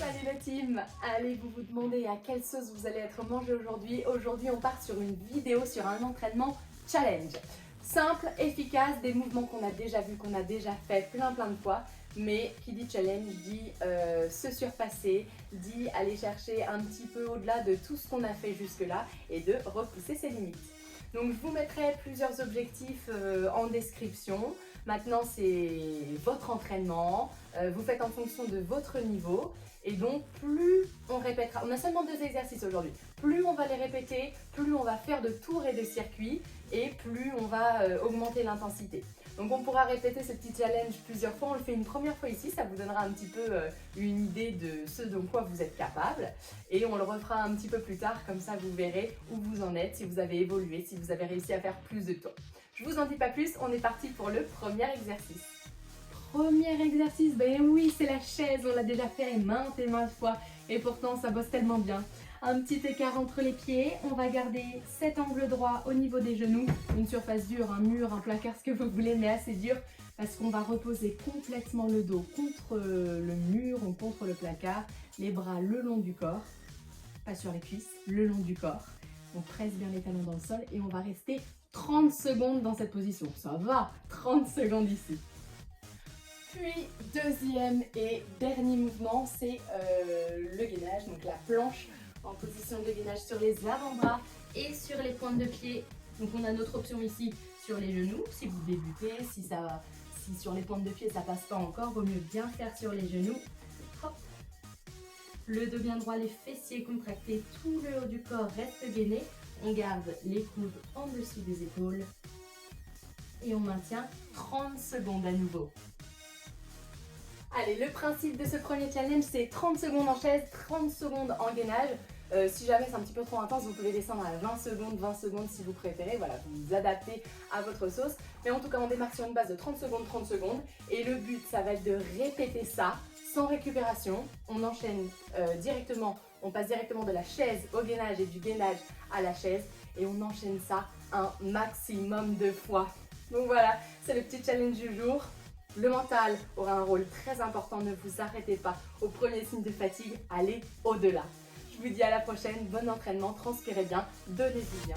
Salut la team! Allez, vous vous demandez à quelle sauce vous allez être mangé aujourd'hui. Aujourd'hui, on part sur une vidéo sur un entraînement challenge. Simple, efficace, des mouvements qu'on a déjà vus, qu'on a déjà fait plein de fois. Mais qui dit challenge dit se surpasser, dit aller chercher un petit peu au-delà de tout ce qu'on a fait jusque-là et de repousser ses limites. Donc je vous mettrai plusieurs objectifs en description. Maintenant c'est votre entraînement, vous faites en fonction de votre niveau et donc plus on répétera, on a seulement 2 exercices aujourd'hui, plus on va les répéter, plus on va faire de tours et de circuits et plus on va augmenter l'intensité. Donc on pourra répéter ce petit challenge plusieurs fois, on le fait une première fois ici, ça vous donnera un petit peu une idée de ce dont quoi vous êtes capable et on le refera un petit peu plus tard, comme ça vous verrez où vous en êtes, si vous avez évolué, si vous avez réussi à faire plus de tours. Je vous en dis pas plus, on est parti pour le premier exercice. Premier exercice, ben oui c'est la chaise, on l'a déjà fait maintes et maintes fois et pourtant ça bosse tellement bien. Un petit écart entre les pieds, on va garder cet angle droit au niveau des genoux, une surface dure, un mur, un placard, ce que vous voulez, mais assez dur parce qu'on va reposer complètement le dos contre le mur ou contre le placard, les bras le long du corps, pas sur les cuisses, le long du corps. On presse bien les talons dans le sol et on va rester 30 secondes dans cette position. Ça va, 30 secondes ici. Puis, deuxième et dernier mouvement, c'est le gainage, donc la planche en position de gainage sur les avant-bras et sur les pointes de pied. Donc on a notre option ici sur les genoux, si vous débutez, si sur les pointes de pied ça passe pas encore, vaut mieux bien faire sur les genoux. Hop. Le dos bien droit, les fessiers contractés, tout le haut du corps reste gainé. On garde les coudes en dessous des épaules et on maintient 30 secondes à nouveau. Allez, le principe de ce premier challenge, c'est 30 secondes en chaise, 30 secondes en gainage. Si jamais c'est un petit peu trop intense, vous pouvez descendre à 20 secondes si vous préférez. Voilà, vous vous adaptez à votre sauce. Mais en tout cas, on démarre sur une base de 30 secondes. Et le but, ça va être de répéter ça sans récupération. On enchaîne directement, on passe directement de la chaise au gainage et du gainage à la chaise. Et on enchaîne ça un maximum de fois. Donc voilà, c'est le petit challenge du jour. Le mental aura un rôle très important, ne vous arrêtez pas au premier signe de fatigue, allez au-delà. Je vous dis à la prochaine, bon entraînement, transpirez bien, donnez-vous bien.